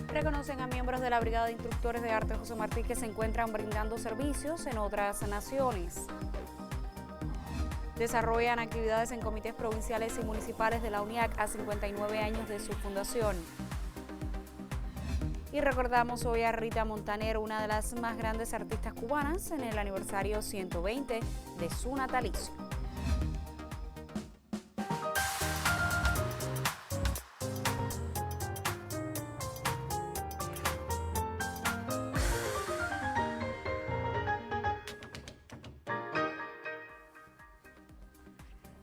Reconocen a miembros de la Brigada de Instructores de Arte José Martí que se encuentran brindando servicios en otras naciones. Desarrollan actividades en comités provinciales y municipales de la UNIAC a 59 años de su fundación. Y recordamos hoy a Rita Montaner, una de las más grandes artistas cubanas, en el aniversario 120 de su natalicio.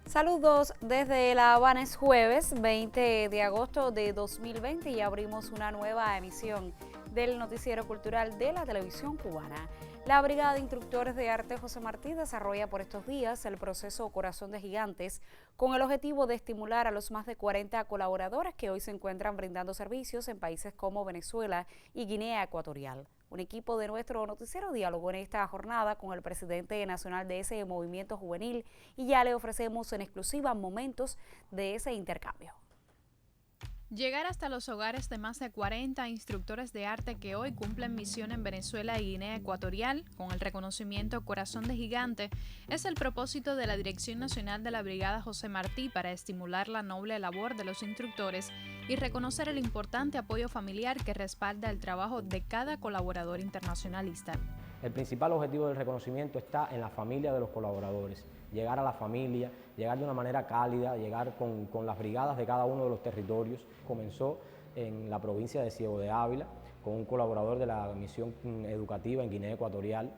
Saludos desde La Habana, es jueves 20 de agosto de 2020 y abrimos una nueva emisión del noticiero cultural de la televisión cubana. La Brigada de Instructores de Arte José Martí desarrolla por estos días el proceso Corazón de Gigantes con el objetivo de estimular a los más de 40 colaboradores que hoy se encuentran brindando servicios en países como Venezuela y Guinea Ecuatorial. Un equipo de nuestro noticiero dialogó en esta jornada con el presidente nacional de ese movimiento juvenil y ya le ofrecemos en exclusiva momentos de ese intercambio. Llegar hasta los hogares de más de 40 instructores de arte que hoy cumplen misión en Venezuela y Guinea Ecuatorial con el reconocimiento Corazón de Gigante es el propósito de la Dirección Nacional de la Brigada José Martí para estimular la noble labor de los instructores y reconocer el importante apoyo familiar que respalda el trabajo de cada colaborador internacionalista. El principal objetivo del reconocimiento está en la familia de los colaboradores, llegar a la familia, llegar de una manera cálida, llegar con las brigadas de cada uno de los territorios. Comenzó en la provincia de Ciego de Ávila con un colaborador de la misión educativa en Guinea Ecuatorial.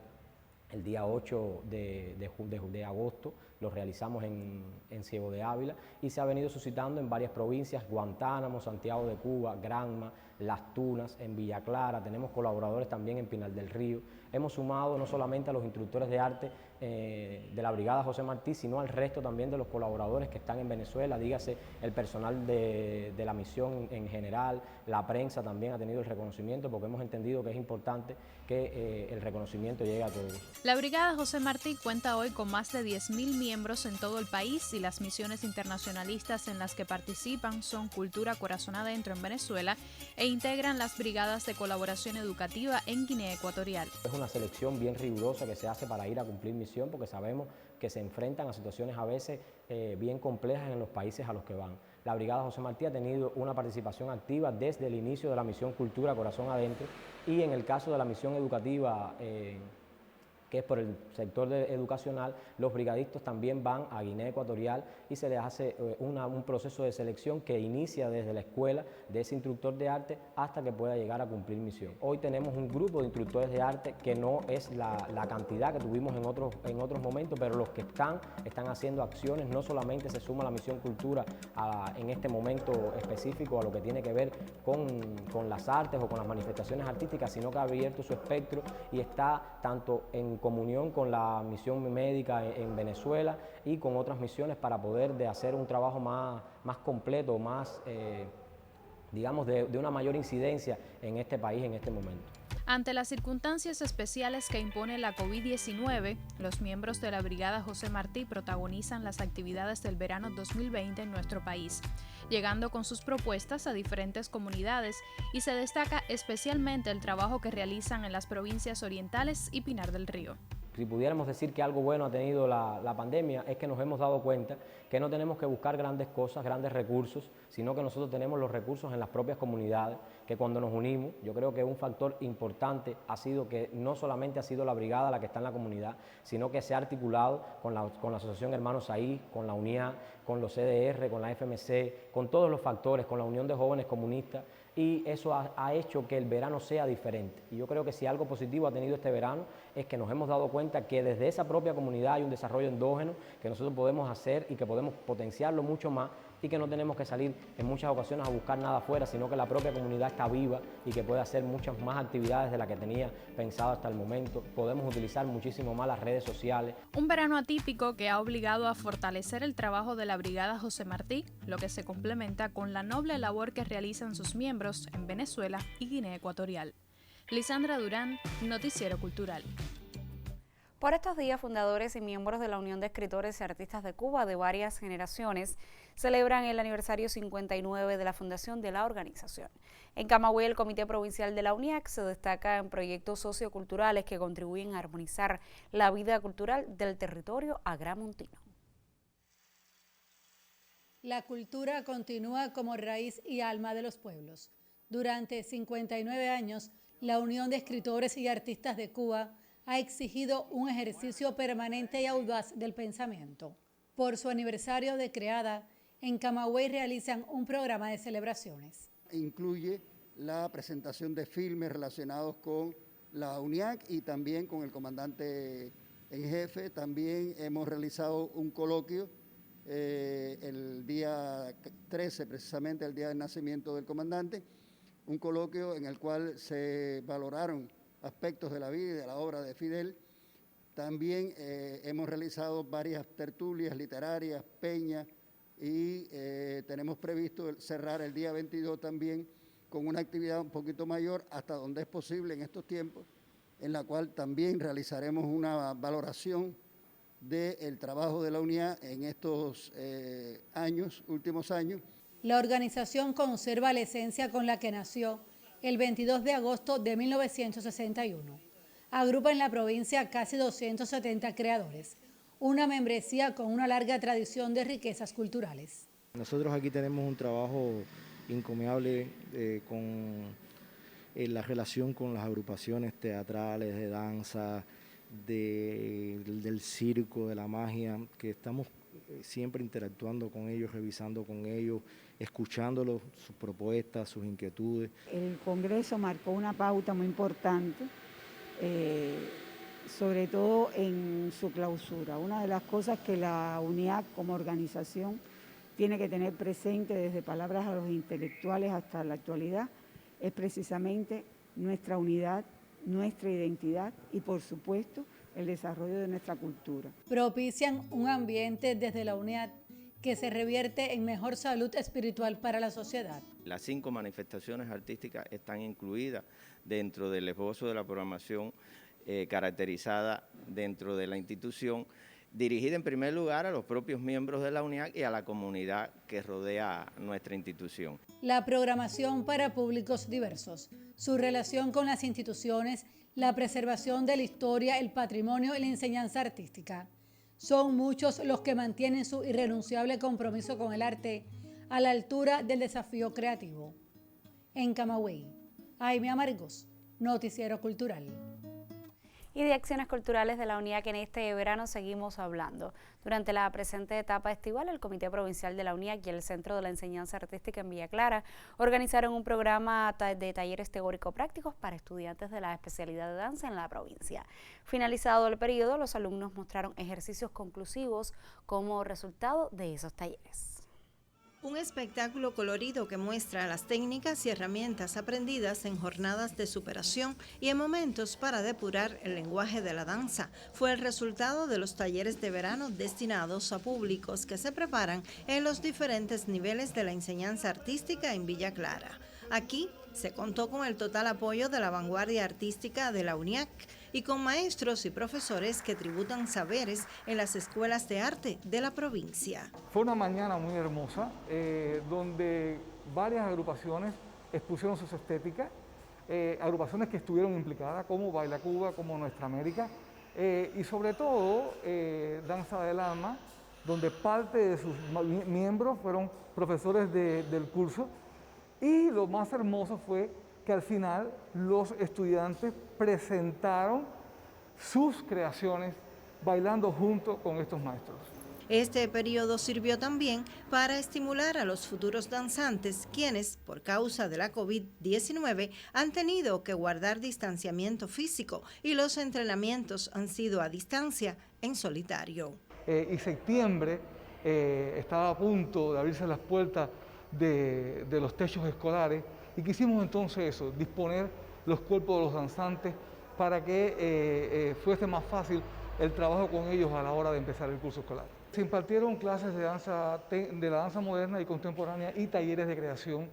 El día 8 de agosto lo realizamos en Ciego de Ávila y se ha venido suscitando en varias provincias: Guantánamo, Santiago de Cuba, Granma, Las Tunas, en Villa Clara. Tenemos colaboradores también en Pinar del Río. Hemos sumado no solamente a los instructores de arte de la Brigada José Martí, sino al resto también de los colaboradores que están en Venezuela, dígase el personal de la misión en general, la prensa también ha tenido el reconocimiento, porque hemos entendido que es importante que el reconocimiento llegue a todos. La Brigada José Martí cuenta hoy con más de 10.000 miembros en todo el país y las misiones internacionalistas en las que participan son Cultura Corazón Adentro en Venezuela e integran las brigadas de colaboración educativa en Guinea Ecuatorial. Es una selección bien rigurosa que se hace para ir a cumplir misión, porque sabemos que se enfrentan a situaciones a veces bien complejas en los países a los que van. La Brigada José Martí ha tenido una participación activa desde el inicio de la misión Cultura Corazón Adentro, y en el caso de la misión educativa que es por el sector educacional, los brigadistas también van a Guinea Ecuatorial y se les hace un proceso de selección que inicia desde la escuela de ese instructor de arte hasta que pueda llegar a cumplir misión. Hoy tenemos un grupo de instructores de arte que no es la cantidad que tuvimos en otros momentos, pero los que están haciendo acciones. No solamente se suma la misión Cultura en este momento específico a lo que tiene que ver con las artes o con las manifestaciones artísticas, sino que ha abierto su espectro y está tanto en comunión con la misión médica en Venezuela y con otras misiones para poder hacer un trabajo más completo, más, digamos, de una mayor incidencia en este país en este momento. Ante las circunstancias especiales que impone la COVID-19, los miembros de la Brigada José Martí protagonizan las actividades del verano 2020 en nuestro país, llegando con sus propuestas a diferentes comunidades, y se destaca especialmente el trabajo que realizan en las provincias orientales y Pinar del Río. Si pudiéramos decir que algo bueno ha tenido la pandemia, es que nos hemos dado cuenta que no tenemos que buscar grandes cosas, grandes recursos, sino que nosotros tenemos los recursos en las propias comunidades, que cuando nos unimos, yo creo que un factor importante ha sido que no solamente ha sido la brigada la que está en la comunidad, sino que se ha articulado con la Asociación Hermanos Ahí, con la UNIA, con los CDR, con la FMC, con todos los factores, con la Unión de Jóvenes Comunistas, y eso ha hecho que el verano sea diferente. Y yo creo que si algo positivo ha tenido este verano es que nos hemos dado cuenta que desde esa propia comunidad hay un desarrollo endógeno que nosotros podemos hacer y que podemos potenciarlo mucho más, y que no tenemos que salir en muchas ocasiones a buscar nada afuera, sino que la propia comunidad está viva y que puede hacer muchas más actividades de las que tenía pensado hasta el momento. Podemos utilizar muchísimo más las redes sociales. Un verano atípico que ha obligado a fortalecer el trabajo de la Brigada José Martí, lo que se complementa con la noble labor que realizan sus miembros en Venezuela y Guinea Ecuatorial. Lisandra Durán, Noticiero Cultural. Por estos días, fundadores y miembros de la Unión de Escritores y Artistas de Cuba de varias generaciones celebran el aniversario 59 de la fundación de la organización. En Camagüey, el Comité Provincial de la UNIAC se destaca en proyectos socioculturales que contribuyen a armonizar la vida cultural del territorio agramontino. La cultura continúa como raíz y alma de los pueblos. Durante 59 años, la Unión de Escritores y Artistas de Cuba ha exigido un ejercicio permanente y audaz del pensamiento. Por su aniversario de creada, en Camagüey realizan un programa de celebraciones. Incluye la presentación de filmes relacionados con la UNIAC y también con el comandante en jefe. También hemos realizado un coloquio el día 13, precisamente el día del nacimiento del comandante, un coloquio en el cual se valoraron aspectos de la vida y de la obra de Fidel. También hemos realizado varias tertulias literarias, peñas, y tenemos previsto cerrar el día 22 también con una actividad un poquito mayor, hasta donde es posible en estos tiempos, en la cual también realizaremos una valoración del trabajo de la unidad en estos últimos años. La organización conserva la esencia con la que nació el 22 de agosto de 1961. Agrupa en la provincia casi 270 creadores, una membresía con una larga tradición de riquezas culturales. Nosotros aquí tenemos un trabajo encomiable con la relación con las agrupaciones teatrales, de danza, del circo, de la magia, que estamos siempre interactuando con ellos, revisando con ellos, escuchándolos, sus propuestas, sus inquietudes. El Congreso marcó una pauta muy importante, sobre todo en su clausura. Una de las cosas que la UNIAC como organización tiene que tener presente desde palabras a los intelectuales hasta la actualidad es precisamente nuestra unidad, nuestra identidad y, por supuesto, el desarrollo de nuestra cultura. Propician un ambiente desde la UNIAC que se revierte en mejor salud espiritual para la sociedad. Las 5 manifestaciones artísticas están incluidas dentro del esbozo de la programación caracterizada dentro de la institución, dirigida en primer lugar a los propios miembros de la UNIAC y a la comunidad que rodea nuestra institución. La programación para públicos diversos, su relación con las instituciones, la preservación de la historia, el patrimonio y la enseñanza artística. Son muchos los que mantienen su irrenunciable compromiso con el arte a la altura del desafío creativo. En Camagüey, Aimee Amargós, Noticiero Cultural. Y de acciones culturales de la UNIAC en este verano seguimos hablando. Durante la presente etapa estival, el Comité Provincial de la UNIAC y el Centro de la Enseñanza Artística en Villa Clara organizaron un programa de talleres teórico-prácticos para estudiantes de la especialidad de danza en la provincia. Finalizado el periodo, los alumnos mostraron ejercicios conclusivos como resultado de esos talleres. Un espectáculo colorido que muestra las técnicas y herramientas aprendidas en jornadas de superación y en momentos para depurar el lenguaje de la danza fue el resultado de los talleres de verano destinados a públicos que se preparan en los diferentes niveles de la enseñanza artística en Villa Clara. Aquí se contó con el total apoyo de la vanguardia artística de la UNIAC y con maestros y profesores que tributan saberes en las escuelas de arte de la provincia. Fue una mañana muy hermosa, donde varias agrupaciones expusieron sus estéticas, agrupaciones que estuvieron implicadas, como Baila Cuba, como Nuestra América, y sobre todo Danza del Alma, donde parte de sus miembros fueron profesores del curso. Y lo más hermoso fue que al final los estudiantes presentaron sus creaciones bailando junto con estos maestros. Este periodo sirvió también para estimular a los futuros danzantes, quienes, por causa de la COVID-19, han tenido que guardar distanciamiento físico y los entrenamientos han sido a distancia en solitario. Y septiembre estaba a punto de abrirse las puertas de los techos escolares y quisimos entonces eso, disponer los cuerpos de los danzantes para que fuese más fácil el trabajo con ellos a la hora de empezar el curso escolar. Se impartieron clases de la danza moderna y contemporánea y talleres de creación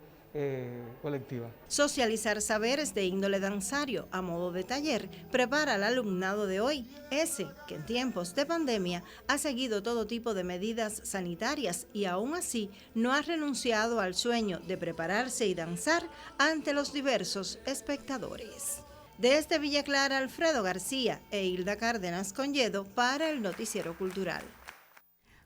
colectiva. Socializar saberes de índole danzario a modo de taller prepara al alumnado de hoy, ese que en tiempos de pandemia ha seguido todo tipo de medidas sanitarias y aún así no ha renunciado al sueño de prepararse y danzar ante los diversos espectadores. Desde Villa Clara, Alfredo García e Hilda Cárdenas Conyedo para el Noticiero Cultural.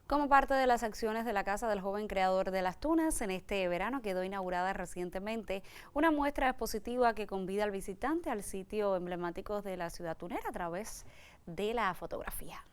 Como parte de las acciones de la Casa del Joven Creador de Las Tunas, en este verano quedó inaugurada recientemente una muestra expositiva que convida al visitante al sitio emblemático de la ciudad tunera a través de la fotografía.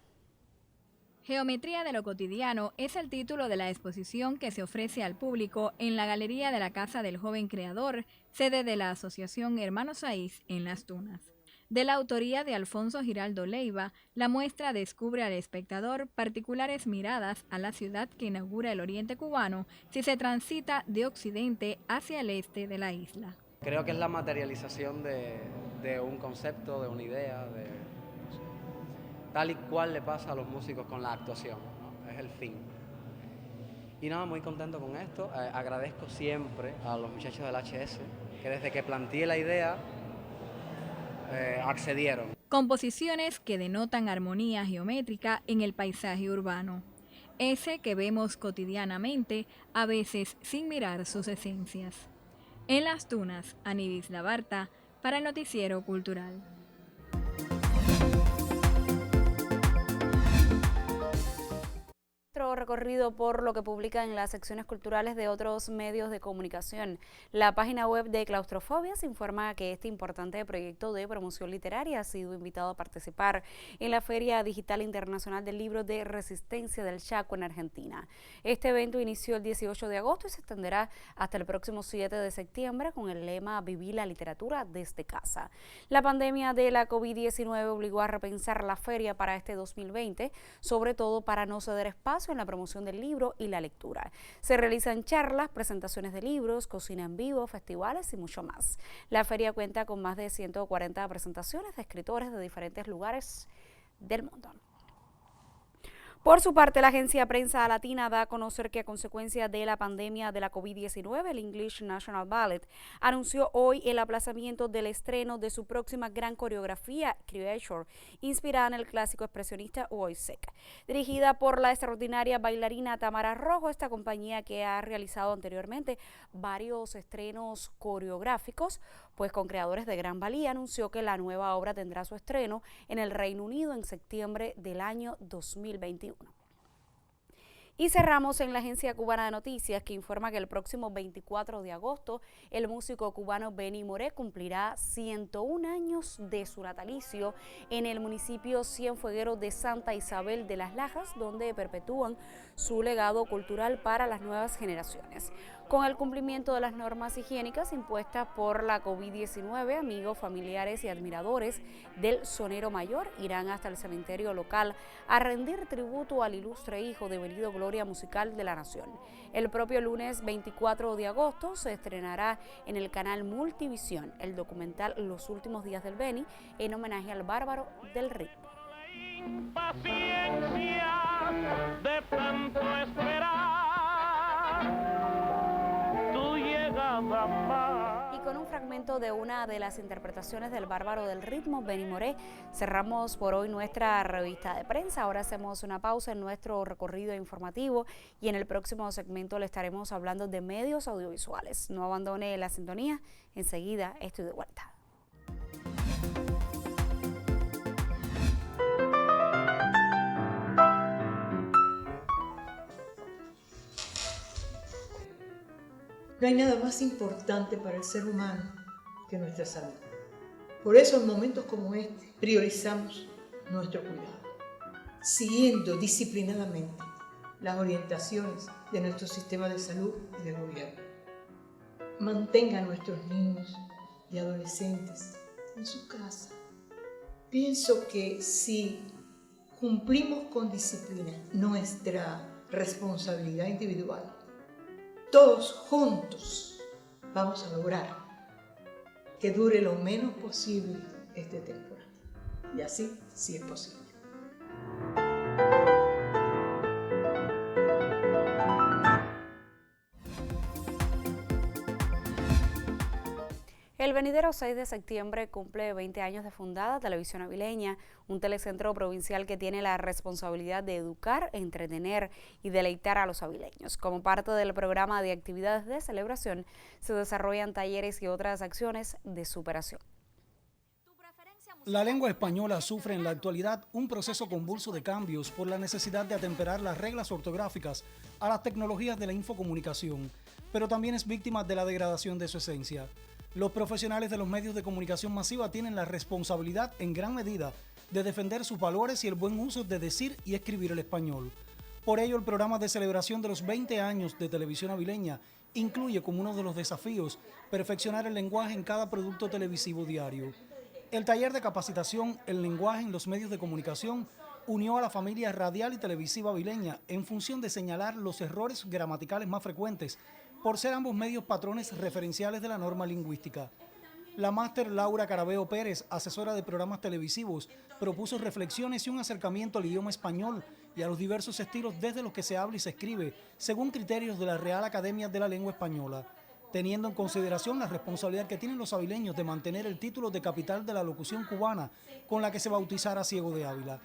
Geometría de lo cotidiano es el título de la exposición que se ofrece al público en la Galería de la Casa del Joven Creador, sede de la Asociación Hermanos Saiz en Las Tunas. De la autoría de Alfonso Giraldo Leiva, la muestra descubre al espectador particulares miradas a la ciudad que inaugura el oriente cubano si se transita de occidente hacia el este de la isla. Creo que es la materialización de un concepto, de una idea, tal y cual le pasa a los músicos con la actuación, ¿no? Es el fin. Y nada, muy contento con esto. Agradezco siempre a los muchachos del HS que desde que planteé la idea accedieron. Composiciones que denotan armonía geométrica en el paisaje urbano, ese que vemos cotidianamente, a veces sin mirar sus esencias. En Las Tunas, Anivis Labarta, para el Noticiero Cultural. Recorrido por lo que publica en las secciones culturales de otros medios de comunicación. La página web de Claustrofobias informa que este importante proyecto de promoción literaria ha sido invitado a participar en la Feria Digital Internacional del Libro de Resistencia del Chaco en Argentina. Este evento inició el 18 de agosto y se extenderá hasta el próximo 7 de septiembre con el lema Vivir la literatura desde casa. La pandemia de la COVID-19 obligó a repensar la feria para este 2020, sobre todo para no ceder espacio en la promoción del libro y la lectura. Se realizan charlas, presentaciones de libros, cocina en vivo, festivales y mucho más. La feria cuenta con más de 140 presentaciones de escritores de diferentes lugares del mundo. Por su parte, la agencia Prensa Latina da a conocer que a consecuencia de la pandemia de la COVID-19, el English National Ballet anunció hoy el aplazamiento del estreno de su próxima gran coreografía, Creature, inspirada en el clásico expresionista Wojciech. Dirigida por la extraordinaria bailarina Tamara Rojo, esta compañía que ha realizado anteriormente varios estrenos coreográficos, pues con creadores de gran valía, anunció que la nueva obra tendrá su estreno en el Reino Unido en septiembre del año 2021. Y cerramos en la Agencia Cubana de Noticias, que informa que el próximo 24 de agosto el músico cubano Benny Moré cumplirá 101 años de su natalicio en el municipio Cienfuegueros de Santa Isabel de las Lajas, donde perpetúan su legado cultural para las nuevas generaciones. Con el cumplimiento de las normas higiénicas impuestas por la COVID-19, amigos, familiares y admiradores del sonero mayor irán hasta el cementerio local a rendir tributo al ilustre hijo devenido gloria musical de la nación. El propio lunes 24 de agosto se estrenará en el canal Multivisión el documental Los últimos días del Benny en homenaje al bárbaro del ritmo. Impaciencia de tanto esperar. Y con un fragmento de una de las interpretaciones del bárbaro del ritmo, Benny Moré, cerramos por hoy nuestra revista de prensa. Ahora hacemos una pausa en nuestro recorrido informativo y en el próximo segmento le estaremos hablando de medios audiovisuales. No abandone la sintonía, enseguida estoy de vuelta. No hay nada más importante para el ser humano que nuestra salud. Por eso en momentos como este priorizamos nuestro cuidado, siguiendo disciplinadamente las orientaciones de nuestro sistema de salud y de gobierno. Mantenga a nuestros niños y adolescentes en su casa. Pienso que si cumplimos con disciplina nuestra responsabilidad individual, todos juntos vamos a lograr que dure lo menos posible este temporada. Y así sí es posible. El venidero 6 de septiembre cumple 20 años de fundada Televisión Avileña, un telecentro provincial que tiene la responsabilidad de educar, entretener y deleitar a los avileños. Como parte del programa de actividades de celebración, se desarrollan talleres y otras acciones de superación. La lengua española sufre en la actualidad un proceso convulso de cambios por la necesidad de atemperar las reglas ortográficas a las tecnologías de la infocomunicación, pero también es víctima de la degradación de su esencia. Los profesionales de los medios de comunicación masiva tienen la responsabilidad, en gran medida, de defender sus valores y el buen uso de decir y escribir el español. Por ello, el programa de celebración de los 20 años de Televisión Avileña incluye como uno de los desafíos perfeccionar el lenguaje en cada producto televisivo diario. El taller de capacitación El lenguaje en los medios de comunicación unió a la familia radial y televisiva avileña en función de señalar los errores gramaticales más frecuentes, por ser ambos medios patrones referenciales de la norma lingüística. La máster Laura Carabeo Pérez, asesora de programas televisivos, propuso reflexiones y un acercamiento al idioma español y a los diversos estilos desde los que se habla y se escribe, según criterios de la Real Academia de la Lengua Española, teniendo en consideración la responsabilidad que tienen los avileños de mantener el título de capital de la locución cubana con la que se bautizara Ciego de Ávila.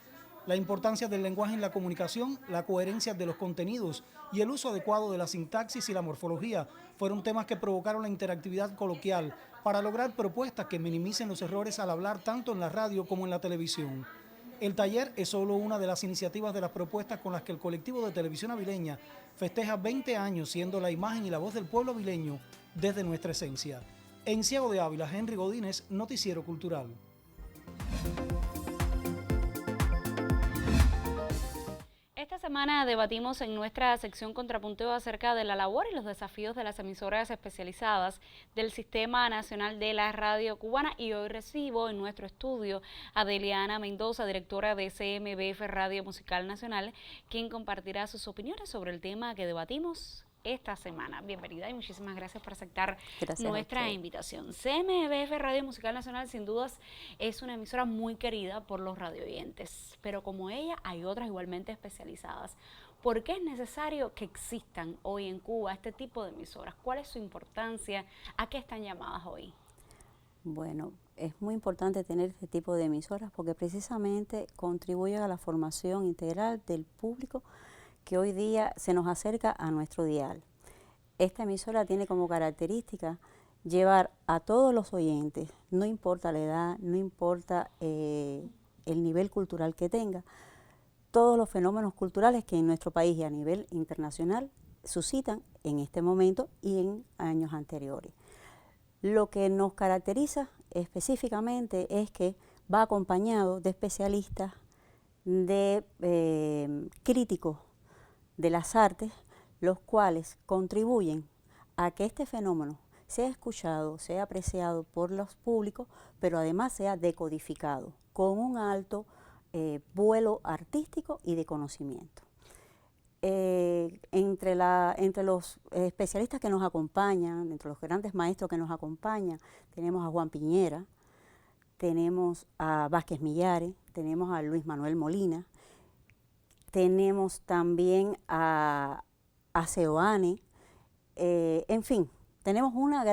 La importancia del lenguaje en la comunicación, la coherencia de los contenidos y el uso adecuado de la sintaxis y la morfología fueron temas que provocaron la interactividad coloquial para lograr propuestas que minimicen los errores al hablar tanto en la radio como en la televisión. El taller es solo una de las iniciativas de las propuestas con las que el colectivo de Televisión Avileña festeja 20 años siendo la imagen y la voz del pueblo avileño desde nuestra esencia. En Ciego de Ávila, Henry Godínez, Noticiero Cultural. Esta semana debatimos en nuestra sección Contrapunteo acerca de la labor y los desafíos de las emisoras especializadas del Sistema Nacional de la Radio Cubana, y hoy recibo en nuestro estudio a Deliana Mendoza, directora de CMBF Radio Musical Nacional, quien compartirá sus opiniones sobre el tema que debatimos esta semana. Bienvenida y muchísimas gracias por aceptar nuestra invitación. CMBF Radio Musical Nacional sin dudas es una emisora muy querida por los radioyentes, pero como ella hay otras igualmente especializadas. ¿Por qué es necesario que existan hoy en Cuba este tipo de emisoras? ¿Cuál es su importancia? ¿A qué están llamadas hoy? Bueno, es muy importante tener este tipo de emisoras porque precisamente contribuyen a la formación integral del público que hoy día se nos acerca a nuestro dial. Esta emisora tiene como característica llevar a todos los oyentes, no importa la edad, no importa el nivel cultural que tenga, todos los fenómenos culturales que en nuestro país y a nivel internacional suscitan en este momento y en años anteriores. Lo que nos caracteriza específicamente es que va acompañado de especialistas, de críticos de las artes, los cuales contribuyen a que este fenómeno sea escuchado, sea apreciado por los públicos, pero además sea decodificado con un alto vuelo artístico y de conocimiento. Entre los especialistas que nos acompañan, entre los grandes maestros que nos acompañan, tenemos a Juan Piñera, tenemos a Vázquez Millares, tenemos a Luis Manuel Molina, tenemos también a Seoane, en fin, tenemos una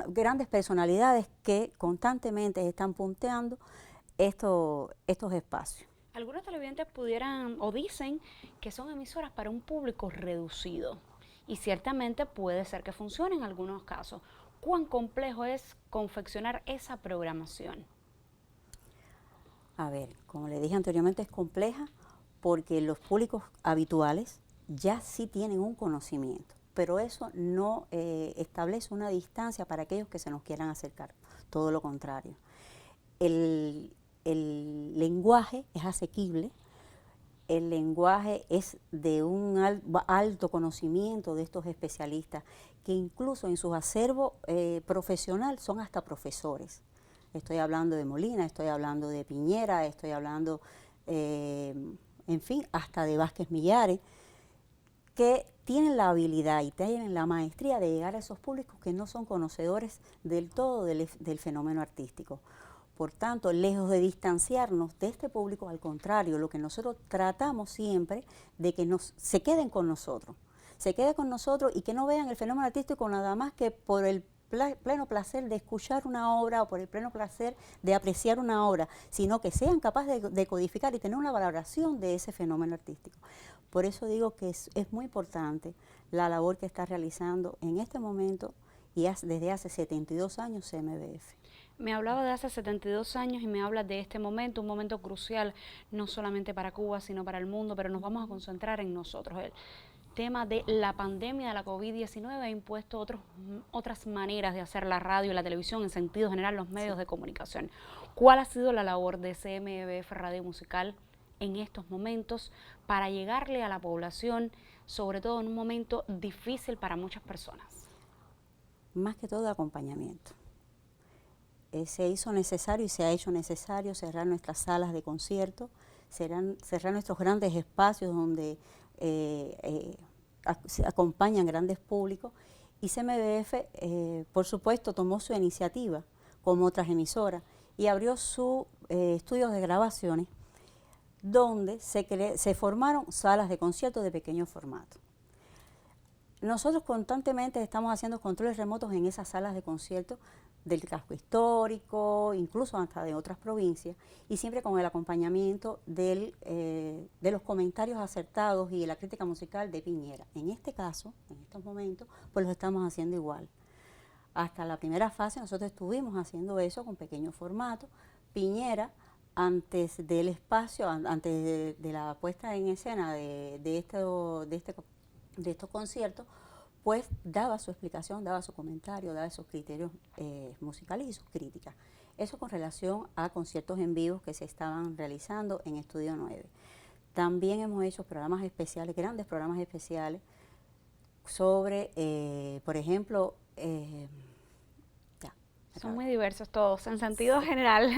grandes personalidades que constantemente están punteando estos espacios. Algunos televidentes pudieran o dicen que son emisoras para un público reducido y ciertamente puede ser que funcione en algunos casos. ¿Cuán complejo es confeccionar esa programación? A ver, como le dije anteriormente, es compleja porque los públicos habituales ya sí tienen un conocimiento, pero eso no establece una distancia para aquellos que se nos quieran acercar, todo lo contrario. El lenguaje es asequible, el lenguaje es de un alto conocimiento de estos especialistas, que incluso en su acervo profesional son hasta profesores. Estoy hablando de Molina, estoy hablando de Piñera, estoy hablando, en fin, hasta de Vázquez Millares, que tienen la habilidad y tienen la maestría de llegar a esos públicos que no son conocedores del todo del fenómeno artístico. Por tanto, lejos de distanciarnos de este público, al contrario, lo que nosotros tratamos siempre de que se queden con nosotros, se quede con nosotros y que no vean el fenómeno artístico nada más que por el pleno placer de escuchar una obra o por el pleno placer de apreciar una obra, sino que sean capaces de codificar y tener una valoración de ese fenómeno artístico. Por eso digo que es muy importante la labor que está realizando en este momento y desde hace 72 años CMBF. Me hablaba de hace 72 años y me habla de este momento, un momento crucial, no solamente para Cuba, sino para el mundo, pero nos vamos a concentrar en nosotros. El tema de la pandemia de la COVID-19 ha impuesto otras maneras de hacer la radio y la televisión, en sentido general los medios de comunicación. ¿Cuál ha sido la labor de CMBF Radio Musical en estos momentos para llegarle a la población, sobre todo en un momento difícil para muchas personas? Más que todo acompañamiento. Se hizo necesario y se ha hecho necesario cerrar nuestras salas de concierto, cerrar nuestros grandes espacios donde se acompañan grandes públicos, y CMBF, por supuesto, tomó su iniciativa, como otras emisoras, y abrió sus estudios de grabaciones, donde se formaron salas de concierto de pequeño formato. Nosotros constantemente estamos haciendo controles remotos en esas salas de concierto del casco histórico, incluso hasta de otras provincias, y siempre con el acompañamiento de los comentarios acertados y de la crítica musical de Piñera. En este caso, en estos momentos, pues lo estamos haciendo igual. Hasta la primera fase nosotros estuvimos haciendo eso con pequeño formato. Piñera, antes del espacio, antes de la puesta en escena de estos conciertos, pues daba su explicación, daba su comentario, daba sus criterios musicales y sus críticas. Eso con relación a conciertos en vivo que se estaban realizando en Estudio 9. También hemos hecho programas especiales, grandes programas especiales, sobre, por ejemplo, son muy diversos todos, en sentido general,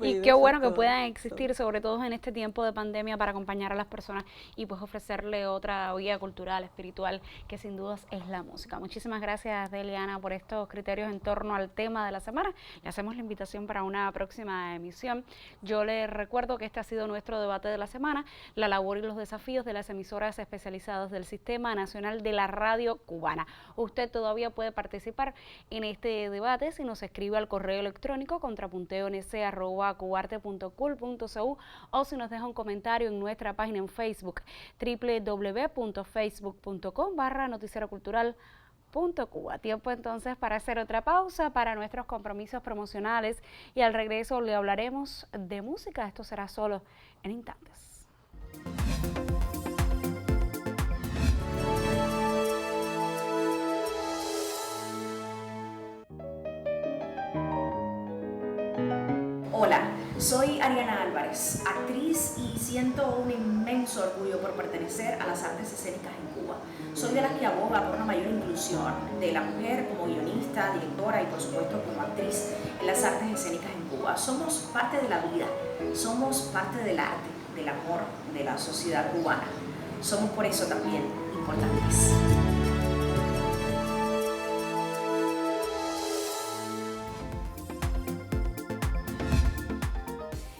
y qué bueno que puedan existir, sobre todo en este tiempo de pandemia, para acompañar a las personas y pues ofrecerle otra guía cultural, espiritual, que sin dudas es la música. Muchísimas gracias, Deliana, por estos criterios en torno al tema de la semana. Le hacemos la invitación para una próxima emisión. Yo le recuerdo que este ha sido nuestro debate de la semana, la labor y los desafíos de las emisoras especializadas del Sistema Nacional de la Radio Cubana. Usted todavía puede participar en este debate si nos escribe al correo electrónico contrapunteo@cubarte.cul.cu o si nos deja un comentario en nuestra página en Facebook, www.facebook.com/noticierocultural.cuba. Tiempo entonces para hacer otra pausa para nuestros compromisos promocionales, y al regreso le hablaremos de música. Esto será solo en instantes. Hola, soy Ariana Álvarez, actriz, y siento un inmenso orgullo por pertenecer a las artes escénicas en Cuba. Soy de las que aboga por una mayor inclusión de la mujer como guionista, directora y por supuesto como actriz en las artes escénicas en Cuba. Somos parte de la vida, somos parte del arte, del amor, de la sociedad cubana. Somos por eso también importantes.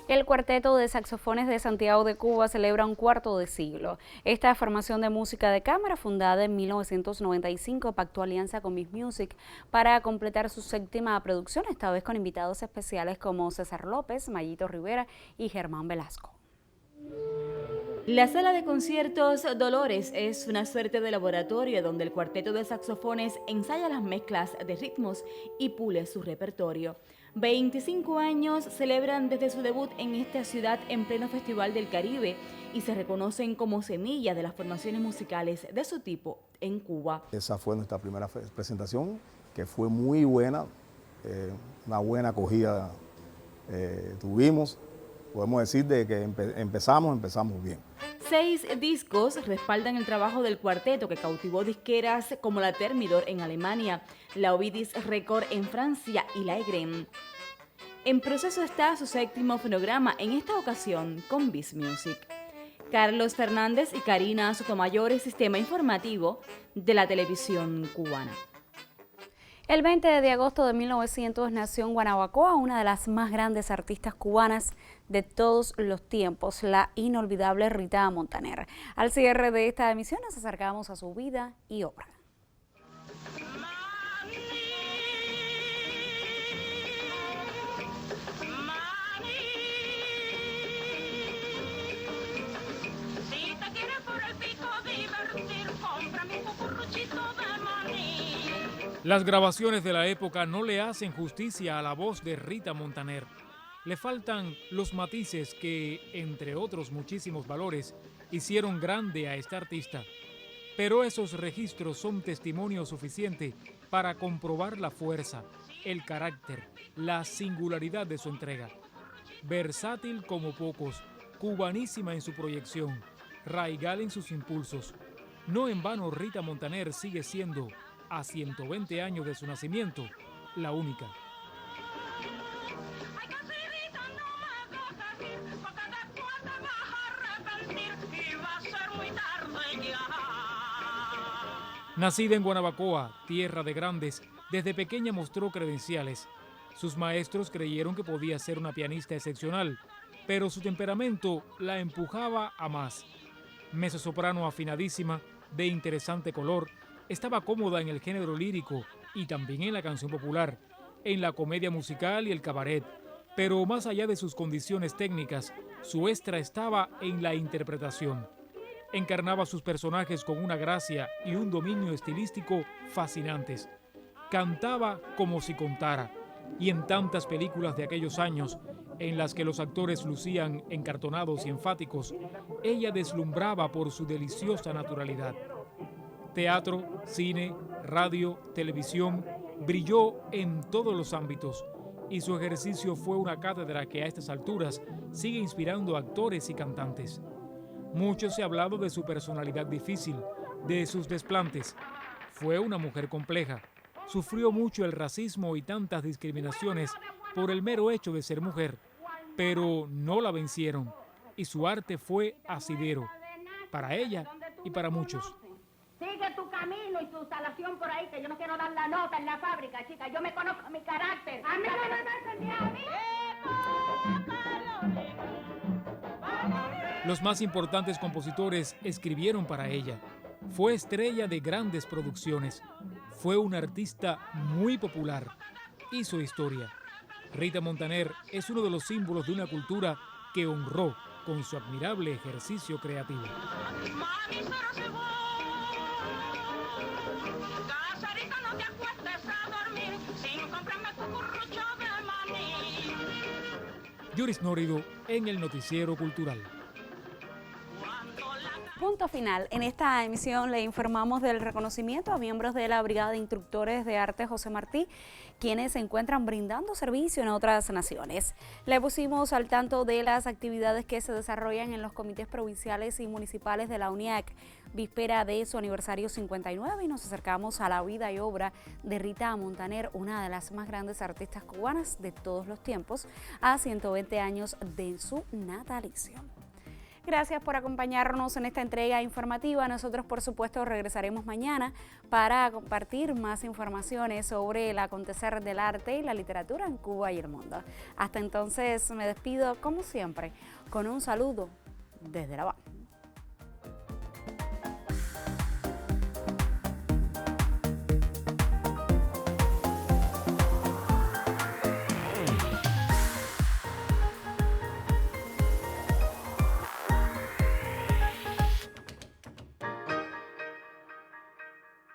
El Cuarteto de Saxofones de Santiago de Cuba celebra un cuarto de siglo. Esta formación de música de cámara, fundada en 1995, pactó alianza con Miss Music para completar su séptima producción, esta vez con invitados especiales como César López, Mayito Rivera y Germán Velasco. La sala de conciertos Dolores es una suerte de laboratorio donde el Cuarteto de Saxofones ensaya las mezclas de ritmos y pule su repertorio. 25 años celebran desde su debut en esta ciudad en pleno Festival del Caribe y se reconocen como semilla de las formaciones musicales de su tipo en Cuba. Esa fue nuestra primera presentación, que fue muy buena, una buena acogida tuvimos. Podemos decir de que empezamos bien. 6 discos respaldan el trabajo del cuarteto, que cautivó disqueras como la Thermidor en Alemania, la Ovidis Record en Francia y la Egren. En proceso está su séptimo fonograma, en esta ocasión con Miss Music. Carlos Fernández y Karina Sotomayor, Sistema Informativo de la Televisión Cubana. El 20 de agosto de 1900 nació en Guanabacoa una de las más grandes artistas cubanas de todos los tiempos, la inolvidable Rita Montaner. Al cierre de esta emisión nos acercamos a su vida y obra. Las grabaciones de la época no le hacen justicia a la voz de Rita Montaner. Le faltan los matices que, entre otros muchísimos valores, hicieron grande a esta artista. Pero esos registros son testimonio suficiente para comprobar la fuerza, el carácter, la singularidad de su entrega. Versátil como pocos, cubanísima en su proyección, raigal en sus impulsos. No en vano Rita Montaner sigue siendo, a 120 años de su nacimiento, la única. Nacida en Guanabacoa, tierra de grandes, desde pequeña mostró credenciales. Sus maestros creyeron que podía ser una pianista excepcional, pero su temperamento la empujaba a más. Mezzosoprano afinadísima, de interesante color, estaba cómoda en el género lírico y también en la canción popular, en la comedia musical y el cabaret, pero más allá de sus condiciones técnicas, su extra estaba en la interpretación. Encarnaba sus personajes con una gracia y un dominio estilístico fascinantes. Cantaba como si contara, y en tantas películas de aquellos años, en las que los actores lucían encartonados y enfáticos, ella deslumbraba por su deliciosa naturalidad. Teatro, cine, radio, televisión, brilló en todos los ámbitos y su ejercicio fue una cátedra que a estas alturas sigue inspirando a actores y cantantes. Mucho se ha hablado de su personalidad difícil, de sus desplantes. Fue una mujer compleja, sufrió mucho el racismo y tantas discriminaciones por el mero hecho de ser mujer, pero no la vencieron y su arte fue asidero, para ella y para muchos. Sigue tu camino y tu instalación por ahí, que yo no quiero dar la nota en la fábrica, chica. Yo me conozco mi carácter. A mí no me a mí. Los más importantes compositores escribieron para ella. Fue estrella de grandes producciones. Fue una artista muy popular. Hizo historia. Rita Montaner es uno de los símbolos de una cultura que honró con su admirable ejercicio creativo. Yuris Nórido en el Noticiero Cultural. Punto final. En esta emisión le informamos del reconocimiento a miembros de la Brigada de Instructores de Arte José Martí, quienes se encuentran brindando servicio en otras naciones. Le pusimos al tanto de las actividades que se desarrollan en los comités provinciales y municipales de la UNIAC, víspera de su aniversario 59, y nos acercamos a la vida y obra de Rita Montaner, una de las más grandes artistas cubanas de todos los tiempos, a 120 años de su natalicio. Gracias por acompañarnos en esta entrega informativa. Nosotros, por supuesto, regresaremos mañana para compartir más informaciones sobre el acontecer del arte y la literatura en Cuba y el mundo. Hasta entonces, me despido, como siempre, con un saludo desde La Habana.